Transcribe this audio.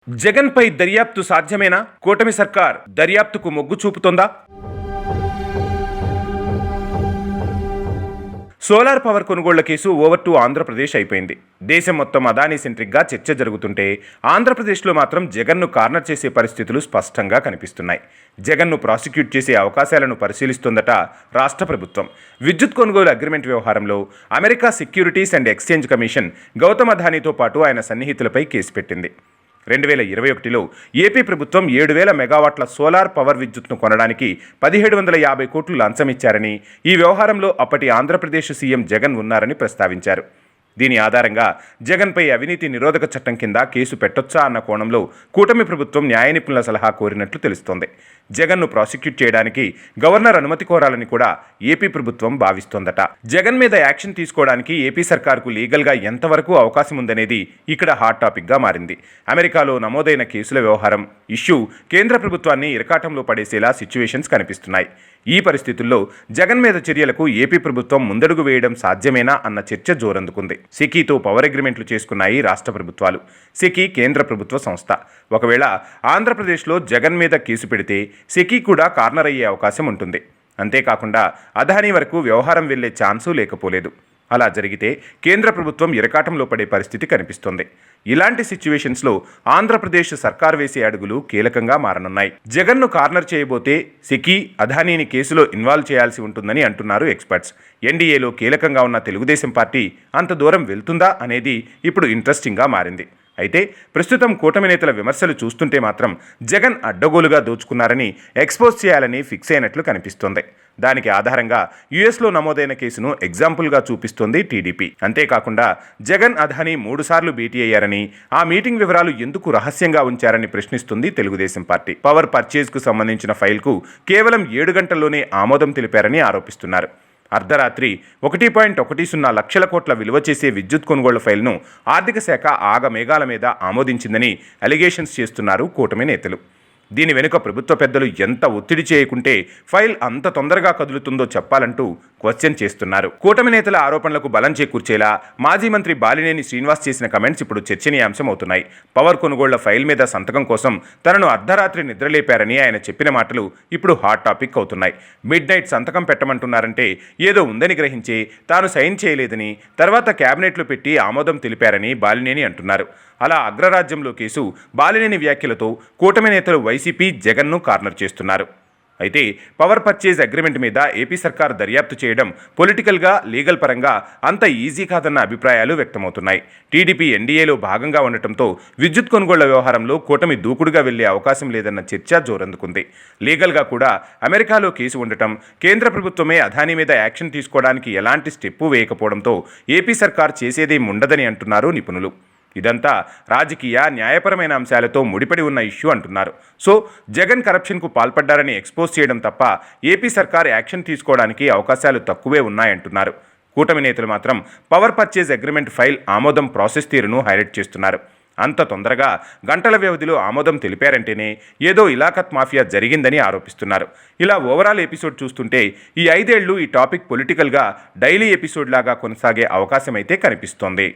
జగన్పై దర్యాప్తు సాధ్యమేనా? కూటమి సర్కార్ దర్యాప్తుకు మొగ్గు చూపుతోందా? సోలార్ పవర్ కొనుగోళ్ల కేసు ఓవర్ టు ఆంధ్రప్రదేశ్ అయిపోయింది. దేశం మొత్తం అదానీ సెంట్రిక్గా చర్చ జరుగుతుంటే ఆంధ్రప్రదేశ్లో మాత్రం జగన్ను కార్నర్ చేసే పరిస్థితులు స్పష్టంగా కనిపిస్తున్నాయి. జగన్ను ప్రాసిక్యూట్ చేసే అవకాశాలను పరిశీలిస్తోందట రాష్ట్ర ప్రభుత్వం. విద్యుత్ కొనుగోలు అగ్రిమెంట్ వ్యవహారంలో America securities and exchange commission Gautam అదానీతో పాటు ఆయన సన్నిహితులపై కేసు పెట్టింది. 2021లో ఏపీ ప్రభుత్వం 7,000 మెగావాట్ల సోలార్ పవర్ విద్యుత్ను కొనడానికి 1,750 కోట్లు లంచమిచ్చారని, ఈ వ్యవహారంలో అప్పటి ఆంధ్రప్రదేశ్ సీఎం జగన్ ఉన్నారని ప్రస్తావించారు. దీని ఆధారంగా జగన్పై అవినీతి నిరోధక చట్టం కింద కేసు పెట్టొచ్చా అన్న కోణంలో కూటమి ప్రభుత్వం న్యాయ నిపుణుల సలహా కోరినట్లు తెలుస్తోంది. జగన్ను ప్రాసిక్యూట్ చేయడానికి గవర్నర్ అనుమతి కోరాలని కూడా ఏపీ ప్రభుత్వం భావిస్తోందట. జగన్ మీద యాక్షన్ తీసుకోవడానికి ఏపీ సర్కార్కు లీగల్గా ఎంతవరకు అవకాశం ఉందనేది ఇక్కడ హాట్ టాపిక్గా మారింది. అమెరికాలో నమోదైన కేసుల వ్యవహారం ఇష్యూ కేంద్ర ప్రభుత్వాన్ని ఇరకాటంలో పడేసేలా సిచ్యువేషన్స్ కనిపిస్తున్నాయి. ఈ పరిస్థితుల్లో జగన్ మీద చర్యలకు ఏపీ ప్రభుత్వం ముందడుగు వేయడం సాధ్యమేనా అన్న చర్చ జోరందుకుంది. సెకీతో పవర్ అగ్రిమెంట్లు చేసుకున్నాయి రాష్ట్ర ప్రభుత్వాలు. సెకీ కేంద్ర ప్రభుత్వ సంస్థ. ఒకవేళ ఆంధ్రప్రదేశ్లో జగన్ మీద కేసు పెడితే సెకీ కూడా కార్నర్ అయ్యే అవకాశం ఉంటుంది. అంతేకాకుండా అదానీ వరకు వ్యవహారం వెళ్లే ఛాన్సూ లేకపోలేదు. అలా జరిగితే కేంద్ర ప్రభుత్వం ఇరకాటంలో పడే పరిస్థితి కనిపిస్తోంది. ఇలాంటి సిచ్యువేషన్స్లో ఆంధ్రప్రదేశ్ సర్కార్ వేసే అడుగులు కీలకంగా మారనున్నాయి. జగన్ను కార్నర్ చేయబోతే సెకీ, అదానీని కేసులో ఇన్వాల్వ్ చేయాల్సి ఉంటుందని అంటున్నారు ఎక్స్పర్ట్స్. ఎన్డీఏలో కీలకంగా ఉన్న తెలుగుదేశం పార్టీ అంత దూరం వెళ్తుందా అనేది ఇప్పుడు ఇంట్రెస్టింగ్గా మారింది. అయితే ప్రస్తుతం కూటమి నేతల విమర్శలు చూస్తుంటే మాత్రం జగన్ అడ్డగోలుగా దోచుకున్నారని ఎక్స్పోజ్ చేయాలని ఫిక్స్ అయినట్లు కనిపిస్తోంది. దానికి ఆధారంగా యుఎస్లో నమోదైన కేసును ఎగ్జాంపుల్గా చూపిస్తోంది టీడీపీ. అంతేకాకుండా జగన్ అదానీ 3 సార్లు భేటీ అయ్యారని, ఆ మీటింగ్ వివరాలు ఎందుకు రహస్యంగా ఉంచారని ప్రశ్నిస్తుంది తెలుగుదేశం పార్టీ. పవర్ పర్చేజ్కు సంబంధించిన ఫైల్కు కేవలం 7 గంటల్లోనే ఆమోదం తెలిపారని ఆరోపిస్తున్నారు. అర్ధరాత్రి 1.10 లక్షల కోట్ల విలువ చేసే విద్యుత్ కొనుగోళ్ల ఫైల్ను ఆర్థిక శాఖ ఆగమేఘాల మీద ఆమోదించిందని అలిగేషన్స్ చేస్తున్నారు కూటమి నేతలు. దీని వెనుక ప్రభుత్వ పెద్దలు ఎంత ఒత్తిడి చేయకుంటే ఫైల్ అంత తొందరగా కదులుతుందో చెప్పాలంటూ క్వశ్చన్ చేస్తున్నారు. కూటమి నేతల ఆరోపణలకు బలం చేకూర్చేలా మాజీ మంత్రి బాలినేని శ్రీనివాస్ చేసిన కమెంట్స్ ఇప్పుడు చర్చనీయాంశం అవుతున్నాయి. పవర్ కొనుగోళ్ల ఫైల్ మీద సంతకం కోసం తనను అర్ధరాత్రి నిద్రలేపారని ఆయన చెప్పిన మాటలు ఇప్పుడు హాట్ టాపిక్ అవుతున్నాయి. మిడ్ నైట్ సంతకం పెట్టమంటున్నారంటే ఏదో ఉందని గ్రహించి తాను సైన్ చేయలేదని, తర్వాత క్యాబినెట్లో పెట్టి ఆమోదం తెలిపారని బాలినేని అంటున్నారు. అలా అగ్రరాజ్యంలో కేసు, బాలినేని వ్యాఖ్యలతో కూటమి నేతలు వైసీపీ జగన్ను కార్నర్ చేస్తున్నారు. అయితే పవర్ పర్చేజ్ అగ్రిమెంట్ మీద ఏపీ సర్కార్ దర్యాప్తు చేయడం పొలిటికల్గా, లీగల్ పరంగా అంత ఈజీ కాదన్న అభిప్రాయాలు వ్యక్తమవుతున్నాయి. టీడీపీ ఎన్డీఏలో భాగంగా ఉండటంతో విద్యుత్ కొనుగోళ్ల వ్యవహారంలో కూటమి దూకుడుగా వెళ్లే అవకాశం లేదన్న చర్చ జోరందుకుంది. లీగల్గా కూడా అమెరికాలో కేసు ఉండటం, కేంద్ర ప్రభుత్వమే అదానీ మీద యాక్షన్ తీసుకోవడానికి ఎలాంటి స్టెప్పు వేయకపోవడంతో ఏపీ సర్కార్ చేసేదేం ఉండదని అంటున్నారు నిపుణులు. ఇదంతా రాజకీయ, న్యాయపరమైన అంశాలతో ముడిపడి ఉన్న ఇష్యూ అంటున్నారు. సో జగన్ కరప్షన్కు పాల్పడ్డారని ఎక్స్పోజ్ చేయడం తప్ప ఏపీ సర్కార్ యాక్షన్ తీసుకోవడానికి అవకాశాలు తక్కువే ఉన్నాయంటున్నారు. కూటమి నేతలు మాత్రం పవర్ పర్చేజ్ అగ్రిమెంట్ ఫైల్ ఆమోదం ప్రాసెస్ తీరును హైలైట్ చేస్తున్నారు. అంత తొందరగా గంటల వ్యవధిలో ఆమోదం తెలిపారంటేనే ఏదో ఇలాఖత్ మాఫియా జరిగిందని ఆరోపిస్తున్నారు. ఇలా ఓవరాల్ ఎపిసోడ్ చూస్తుంటే ఈ 5 ఏళ్లు ఈ టాపిక్ పొలిటికల్గా డైలీ ఎపిసోడ్ లాగా కొనసాగే అవకాశం అయితే కనిపిస్తోంది.